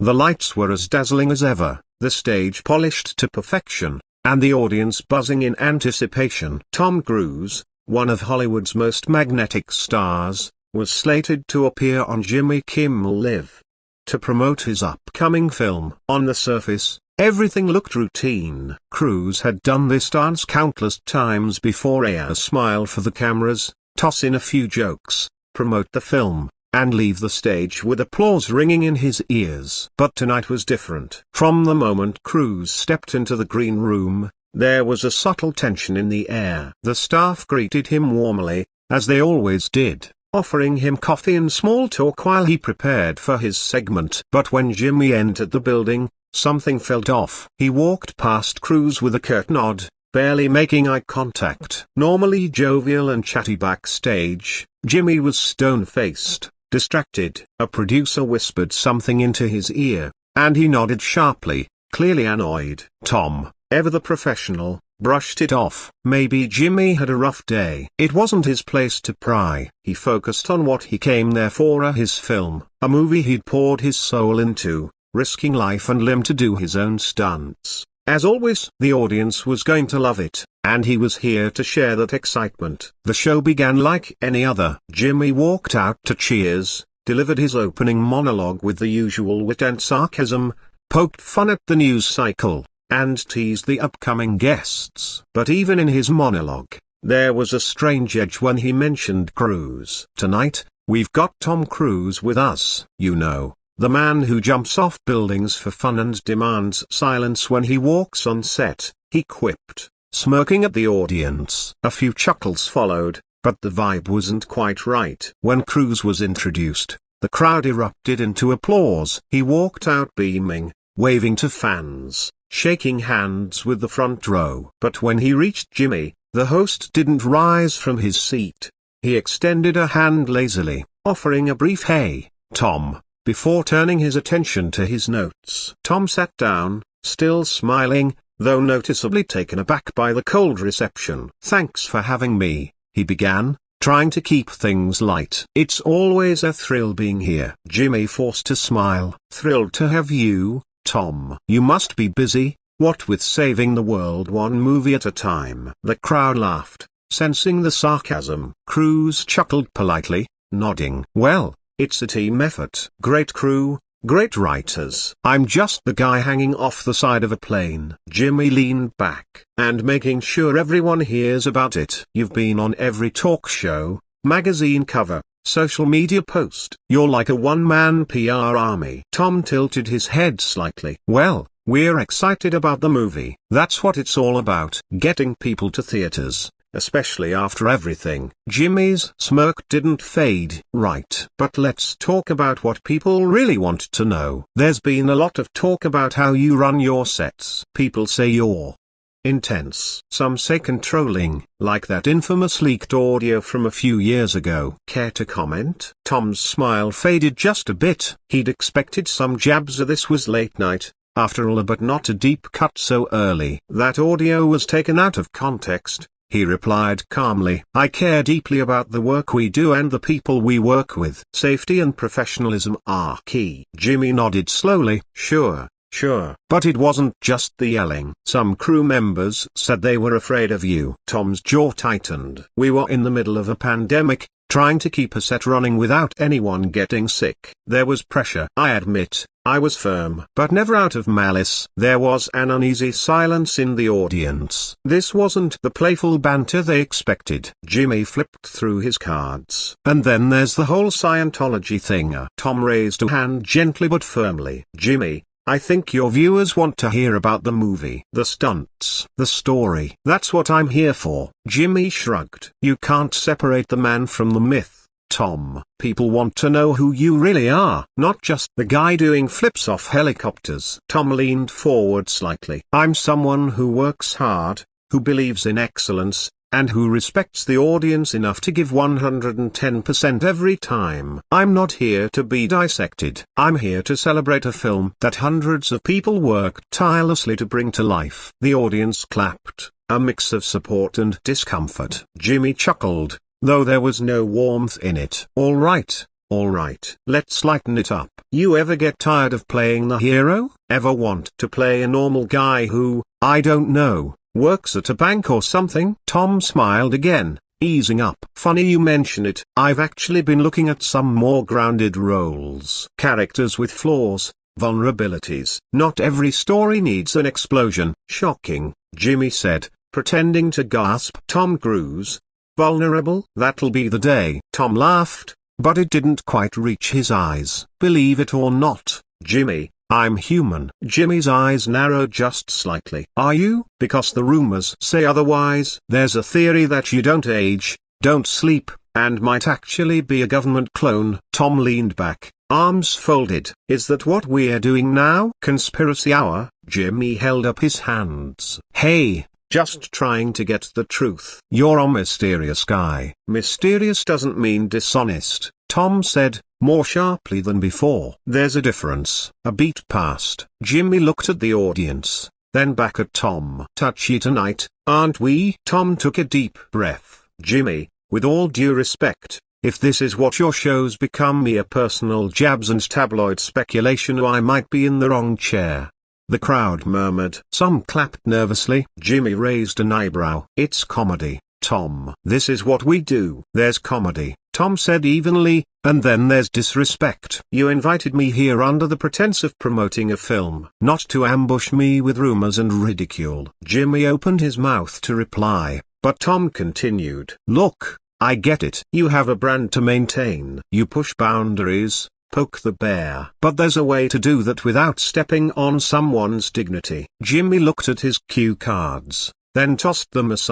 The lights were as dazzling as ever, the stage polished to perfection, and the audience buzzing in anticipation. Tom Cruise, one of Hollywood's most magnetic stars, was slated to appear on Jimmy Kimmel Live to promote his upcoming film. On the surface, everything looked routine. Cruise had done this dance countless times before: a smile for the cameras, toss in a few jokes, promote the film, and leave the stage with applause ringing in his ears. But tonight was different. From the moment Cruise stepped into the green room, there was a subtle tension in the air. The staff greeted him warmly, as they always did, offering him coffee and small talk while he prepared for his segment. But when Jimmy entered the building, something felt off. He walked past Cruise with a curt nod, barely making eye contact. Normally jovial and chatty backstage, Jimmy was stone-faced, distracted. A producer whispered something into his ear, and he nodded sharply, clearly annoyed. Tom, ever the professional, brushed it off. Maybe Jimmy had a rough day. It wasn't his place to pry. He focused on what he came there for: his film, a movie he'd poured his soul into, risking life and limb to do his own stunts. As always, the audience was going to love it, and he was here to share that excitement. The show began like any other. Jimmy walked out to cheers, delivered his opening monologue with the usual wit and sarcasm, poked fun at the news cycle, and teased the upcoming guests. But even in his monologue, there was a strange edge when he mentioned Cruise. "Tonight, we've got Tom Cruise with us, you know. The man who jumps off buildings for fun and demands silence when he walks on set," he quipped, smirking at the audience. A few chuckles followed, but the vibe wasn't quite right. When Cruise was introduced, the crowd erupted into applause. He walked out beaming, waving to fans, shaking hands with the front row. But when he reached Jimmy, the host didn't rise from his seat. He extended a hand lazily, offering a brief "Hey, Tom," before turning his attention to his notes. Tom sat down, still smiling, though noticeably taken aback by the cold reception. "Thanks for having me," he began, trying to keep things light. "It's always a thrill being here." Jimmy forced a smile. "Thrilled to have you, Tom. You must be busy, what with saving the world one movie at a time." The crowd laughed, sensing the sarcasm. Cruise chuckled politely, nodding. "Well, it's a team effort. Great crew, great writers. I'm just the guy hanging off the side of a plane." Jimmy leaned back, and making sure everyone hears about it. "You've been on every talk show, magazine cover, social media post. You're like a one-man PR army." Tom tilted his head slightly. "Well, we're excited about the movie. That's what it's all about. Getting people to theaters, especially after everything." Jimmy's smirk didn't fade. "Right. But let's talk about what people really want to know. There's been a lot of talk about how you run your sets. People say you're intense. Some say controlling, like that infamous leaked audio from a few years ago. Care to comment?" Tom's smile faded just a bit. He'd expected some jabs of this was late night, after all, but not a deep cut so early. "That audio was taken out of context," he replied calmly. "I care deeply about the work we do and the people we work with. Safety and professionalism are key." Jimmy nodded slowly. Sure. But it wasn't just the yelling. Some crew members said they were afraid of you." Tom's jaw tightened. "We were in the middle of a pandemic, trying to keep a set running without anyone getting sick. There was pressure. I admit, I was firm, but never out of malice." There was an uneasy silence in the audience. This wasn't the playful banter they expected. Jimmy flipped through his cards. "And then there's the whole Scientology thing." Tom raised a hand gently but firmly. "Jimmy, I think your viewers want to hear about the movie. The stunts, the story. That's what I'm here for." Jimmy shrugged. "You can't separate the man from the myth, Tom. People want to know who you really are, not just the guy doing flips off helicopters." Tom leaned forward slightly. "I'm someone who works hard, who believes in excellence, and who respects the audience enough to give 110% every time. I'm not here to be dissected. I'm here to celebrate a film that hundreds of people worked tirelessly to bring to life." The audience clapped, a mix of support and discomfort. Jimmy chuckled, though there was no warmth in it. All right, Alright, let's lighten it up. You ever get tired of playing the hero? Ever want to play a normal guy who, I don't know, works at a bank or something? Tom smiled again, easing up. Funny you mention it. I've actually been looking at some more grounded roles. Characters with flaws, vulnerabilities. Not every story needs an explosion. Shocking, Jimmy said, pretending to gasp. Tom Cruise, vulnerable? That'll be the day. Tom laughed, but it didn't quite reach his eyes. Believe it or not, Jimmy, I'm human. Jimmy's eyes narrowed just slightly. Are you? Because the rumors say otherwise. There's a theory that you don't age, don't sleep, and might actually be a government clone. Tom leaned back, arms folded. Is that what we're doing now? Conspiracy hour? Jimmy held up his hands. Hey, just trying to get the truth. You're a mysterious guy. Mysterious doesn't mean dishonest, Tom said, more sharply than before. There's a difference. A beat passed. Jimmy looked at the audience, then back at Tom. Touchy tonight, aren't we? Tom took a deep breath. Jimmy, with all due respect, if this is what your shows become, mere personal jabs and tabloid speculation, I might be in the wrong chair. The crowd murmured. Some clapped nervously. Jimmy raised an eyebrow. It's comedy, Tom. This is what we do. There's comedy, Tom said evenly, and then there's disrespect. You invited me here under the pretense of promoting a film, not to ambush me with rumors and ridicule. Jimmy opened his mouth to reply, but Tom continued. Look, I get it. You have a brand to maintain. You push boundaries, poke the bear. But there's a way to do that without stepping on someone's dignity. Jimmy looked at his cue cards, then tossed them aside.